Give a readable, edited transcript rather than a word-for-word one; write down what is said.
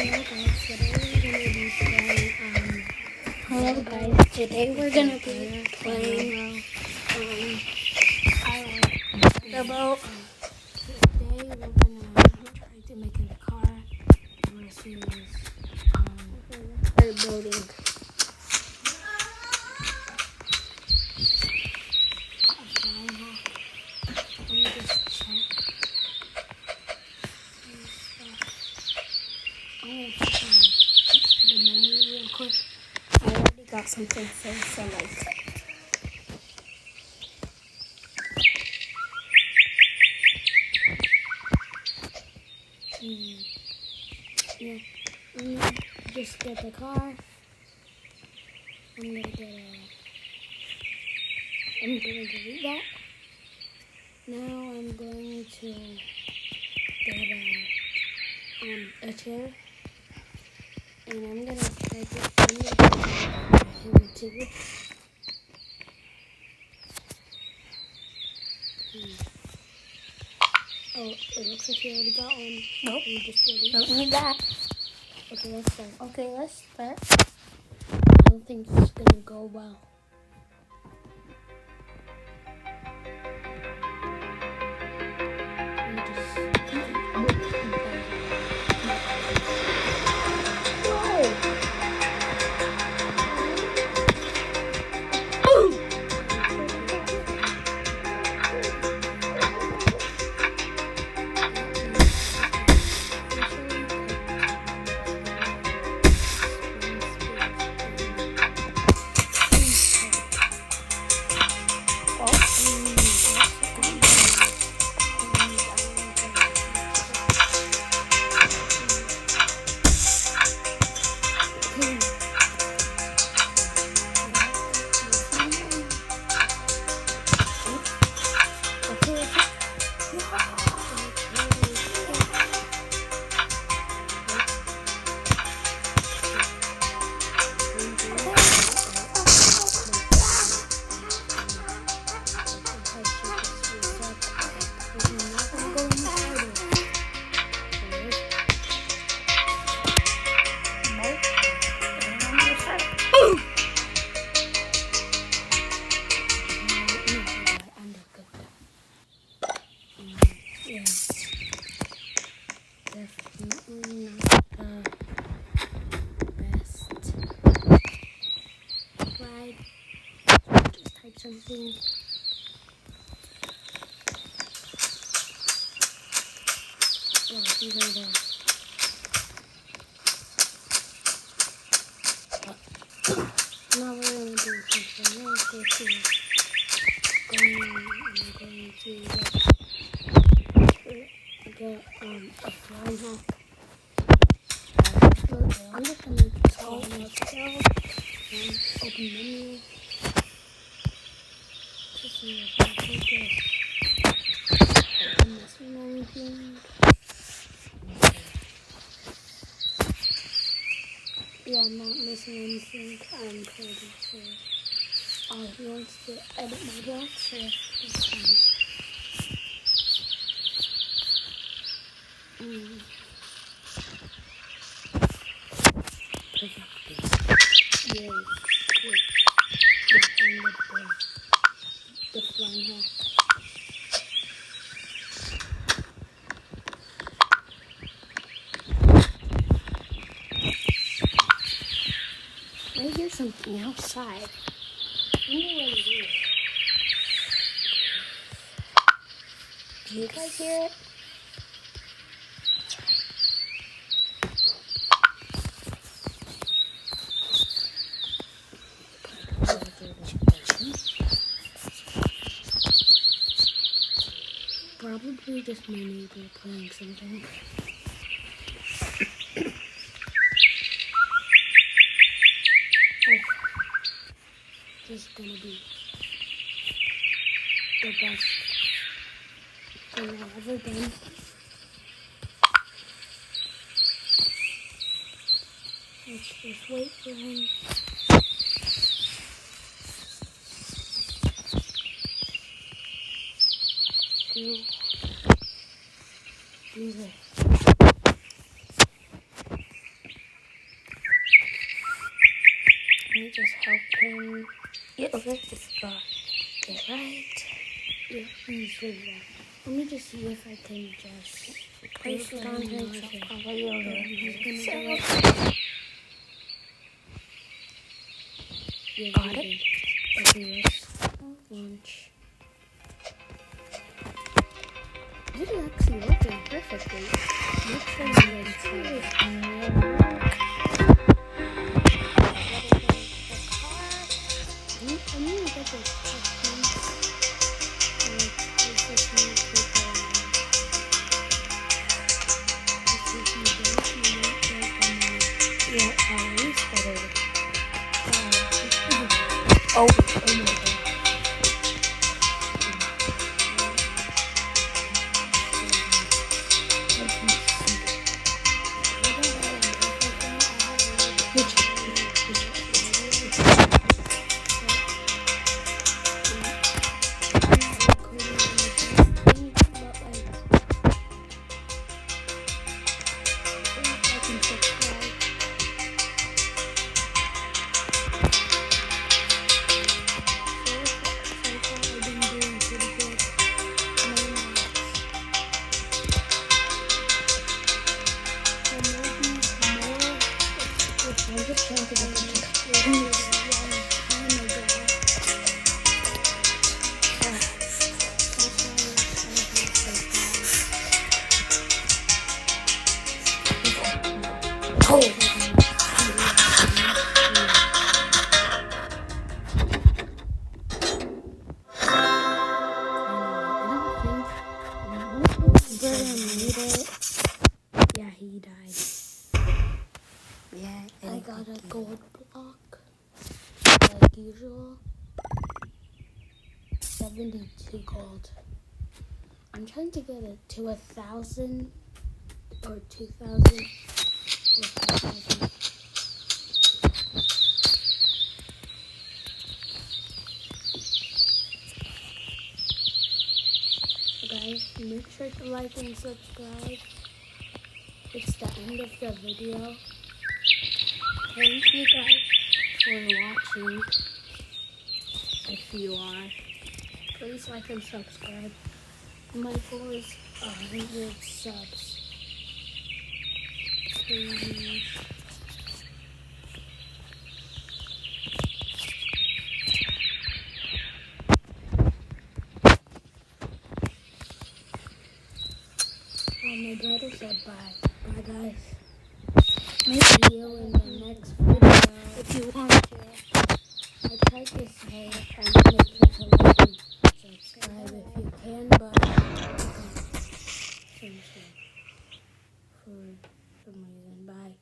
Hello guys, today we're gonna be playing the boat. Today we're gonna try to make a car versus boating. Let me just check. I'm gonna check the menu real quick. I already got something so like. Yeah, let me just get the car. I'm gonna delete that. Now I'm going to get a chair, and I'm gonna type it in him too. Oh, it looks like you already got one. Nope. You just delete. Don't need that. Okay, let's start. I don't think it's gonna go well. Definitely not the best ride. Just type something. Oh, he's right there. Now we're gonna do something real quick here. I'm going to get a flying hawk. I'm just gonna call myself and open menu to see if I can get I'm missing anything. Yeah, I'm not missing anything. I'm pretty sure. Oh, he wants to edit my block, so that's fine. Perfect. Yay. The flying hawk. I hear something outside. I wonder what it is. Do you guys hear it? Probably just my neighbor playing something. This is gonna be the best thing I've ever done. Let's just wait for him. Music. me just help him. Yeah, okay, just get right. Yeah, he's doing that. Let me just see if I can just place it on him. He's gonna do it. Yeah, got it. Okay, yes. Launch. This is actually working perfectly. Make sure you guys try this. I need to get the questions. Yeah, at least better. Oh my god. Yeah, he died. Yeah, I got a gold block, like usual. 72 gold. I'm trying to get it to 1,000 or 2,000 or 5,000. Guys, make sure to like and subscribe. It's the end of the video. Thank you guys for watching. If you are, please like and subscribe. My goal is 100 subs. Please. My brother said bye. Bye guys. Maybe see you in the next video if you want to. I tried to say and make sure to like and subscribe if you can, but I can't finish it for some reason. Bye.